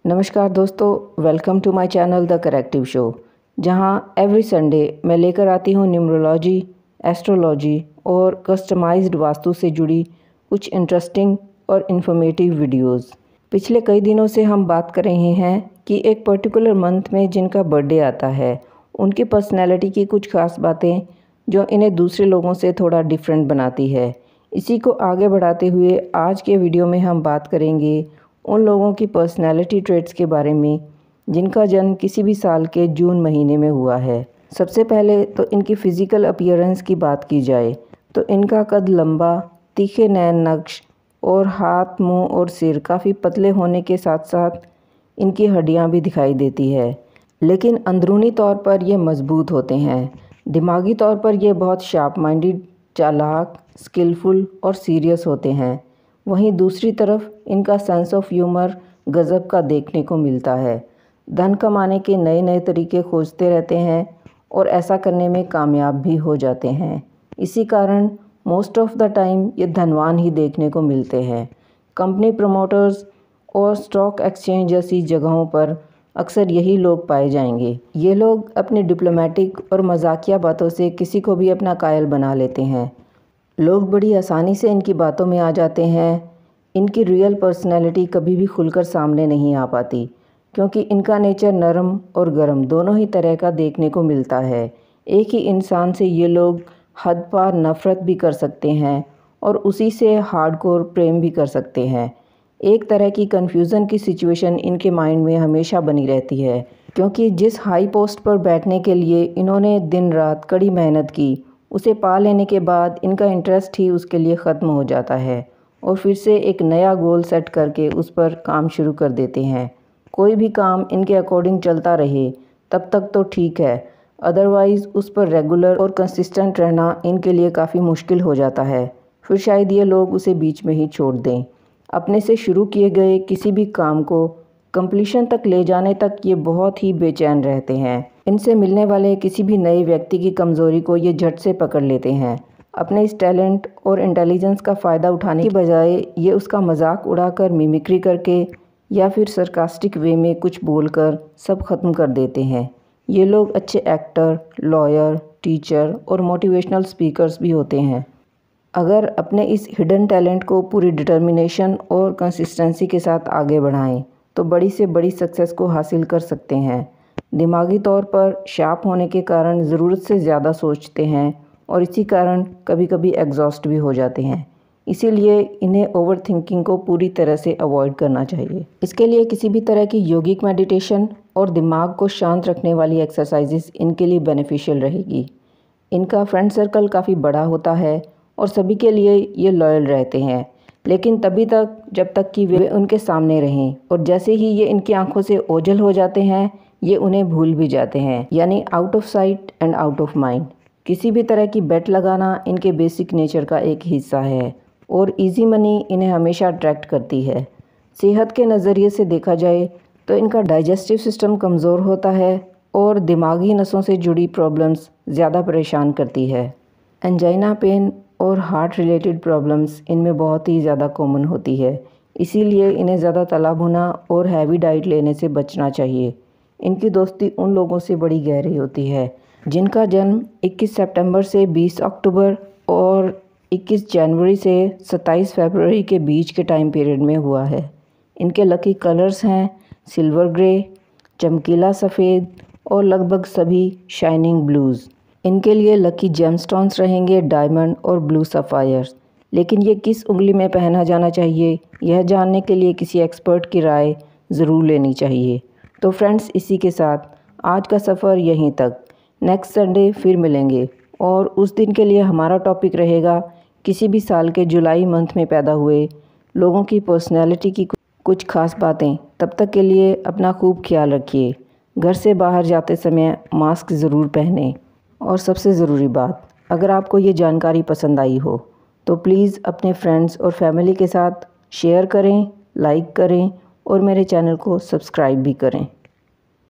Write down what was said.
नमस्कार दोस्तों, welcome to my channel the corrective show, जहां एवरी संडे मैं लेकर आती हूं न्यूमरोलॉजी, एस्ट्रोलॉजी और कस्टमाइज्ड वास्तु से जुड़ी कुछ इंटरेस्टिंग और इन्फॉर्मेटिव वीडियोस। पिछले कई दिनों से हम बात कर रहे हैं कि एक पर्टिकुलर मंथ में जिनका बर्थडे आता है उनकी पर्सनैलिटी की कुछ खास बातें जो इन्हें दूसरे लोगों से थोड़ा डिफरेंट बनाती है। इसी को आगे बढ़ाते हुए आज के वीडियो में हम बात करेंगे उन लोगों की पर्सनैलिटी ट्रेट्स के बारे में जिनका जन्म किसी भी साल के जून महीने में हुआ है। सबसे पहले तो इनकी फ़िज़िकल अपीयरेंस की बात की जाए तो इनका कद लंबा, तीखे नैन नक्श और हाथ, मुंह और सिर काफ़ी पतले होने के साथ साथ इनकी हड्डियां भी दिखाई देती है। लेकिन अंदरूनी तौर पर ये मज़बूत होते हैं। दिमागी तौर पर ये बहुत शार्प माइंडेड, चालाक, स्किलफुल और सीरियस होते हैं। वहीं दूसरी तरफ इनका सेंस ऑफ ह्यूमर गज़ब का देखने को मिलता है। धन कमाने के नए नए तरीके खोजते रहते हैं और ऐसा करने में कामयाब भी हो जाते हैं। इसी कारण मोस्ट ऑफ द टाइम ये धनवान ही देखने को मिलते हैं। कंपनी प्रमोटर्स और स्टॉक एक्सचेंज जैसी जगहों पर अक्सर यही लोग पाए जाएंगे। ये लोग अपनी डिप्लोमेटिक और मजाकिया बातों से किसी को भी अपना कायल बना लेते हैं। लोग बड़ी आसानी से इनकी बातों में आ जाते हैं। इनकी रियल पर्सनैलिटी कभी भी खुलकर सामने नहीं आ पाती क्योंकि इनका नेचर नरम और गर्म दोनों ही तरह का देखने को मिलता है। एक ही इंसान से ये लोग हद पार नफ़रत भी कर सकते हैं और उसी से हार्डकोर प्रेम भी कर सकते हैं। एक तरह की कन्फ्यूज़न की सिचुएशन इनके माइंड में हमेशा बनी रहती है क्योंकि जिस हाई पोस्ट पर बैठने के लिए इन्होंने दिन रात कड़ी मेहनत की, उसे पा लेने के बाद इनका इंटरेस्ट ही उसके लिए ख़त्म हो जाता है और फिर से एक नया गोल सेट करके उस पर काम शुरू कर देते हैं। कोई भी काम इनके अकॉर्डिंग चलता रहे तब तक तो ठीक है, अदरवाइज़ उस पर रेगुलर और कंसिस्टेंट रहना इनके लिए काफ़ी मुश्किल हो जाता है। फिर शायद ये लोग उसे बीच में ही छोड़ दें। अपने से शुरू किए गए किसी भी काम को कंप्लीशन तक ले जाने तक ये बहुत ही बेचैन रहते हैं। इनसे मिलने वाले किसी भी नए व्यक्ति की कमज़ोरी को ये झट से पकड़ लेते हैं। अपने इस टैलेंट और इंटेलिजेंस का फ़ायदा उठाने की बजाय ये उसका मजाक उड़ाकर, मिमिक्री करके या फिर सरकास्टिक वे में कुछ बोलकर सब ख़त्म कर देते हैं। ये लोग अच्छे एक्टर, लॉयर, टीचर और मोटिवेशनल स्पीकर्स भी होते हैं। अगर अपने इस हिडन टैलेंट को पूरी डिटर्मिनेशन और कंसिस्टेंसी के साथ आगे बढ़ाएं तो बड़ी से बड़ी सक्सेस को हासिल कर सकते हैं। दिमागी तौर पर शार्प होने के कारण ज़रूरत से ज़्यादा सोचते हैं और इसी कारण कभी कभी एग्जॉस्ट भी हो जाते हैं। इसीलिए इन्हें ओवर थिंकिंग को पूरी तरह से अवॉइड करना चाहिए। इसके लिए किसी भी तरह की योगिक मेडिटेशन और दिमाग को शांत रखने वाली एक्सरसाइजेस इनके लिए बेनिफिशियल रहेगी। इनका फ्रेंड सर्कल काफ़ी बड़ा होता है और सभी के लिए ये लॉयल रहते हैं, लेकिन तभी तक जब तक कि वे उनके सामने रहें, और जैसे ही ये इनकी आंखों से ओझल हो जाते हैं ये उन्हें भूल भी जाते हैं, यानी out of site and out of mind. किसी भी तरह की बेट लगाना इनके बेसिक नेचर का एक हिस्सा है और इजी मनी इन्हें हमेशा अट्रैक्ट करती है। सेहत के नज़रिए से देखा जाए तो इनका डाइजेस्टिव सिस्टम कमज़ोर होता है और दिमागी नसों से जुड़ी प्रॉब्लम्स ज़्यादा परेशान करती है। एंजाइना पेन और हार्ट रिलेटेड प्रॉब्लम्स इनमें बहुत ही ज़्यादा कॉमन होती है, इसीलिए इन्हें ज़्यादा तला भुना और हैवी डाइट लेने से बचना चाहिए। इनकी दोस्ती उन लोगों से बड़ी गहरी होती है जिनका जन्म 21 सितंबर से 20 अक्टूबर और 21 जनवरी से 27 फरवरी के बीच के टाइम पीरियड में हुआ है। इनके लकी कलर्स हैं सिल्वर ग्रे, चमकीला सफ़ेद और लगभग सभी शाइनिंग ब्लूज़। इनके लिए लकी जेमस्टोन्स रहेंगे डायमंड और ब्लू सफ़ायर्स। लेकिन ये किस उंगली में पहना जाना चाहिए यह जानने के लिए किसी एक्सपर्ट की राय ज़रूर लेनी चाहिए। तो फ्रेंड्स, इसी के साथ आज का सफ़र यहीं तक। नेक्स्ट संडे फिर मिलेंगे और उस दिन के लिए हमारा टॉपिक रहेगा किसी भी साल के जुलाई मंथ में पैदा हुए लोगों की पर्सनैलिटी की कुछ खास बातें। तब तक के लिए अपना खूब ख्याल रखिए। घर से बाहर जाते समय मास्क ज़रूर पहनें और सबसे ज़रूरी बात, अगर आपको ये जानकारी पसंद आई हो तो प्लीज़ अपने फ्रेंड्स और फैमिली के साथ शेयर करें, लाइक करें और मेरे चैनल को सब्सक्राइब भी करें।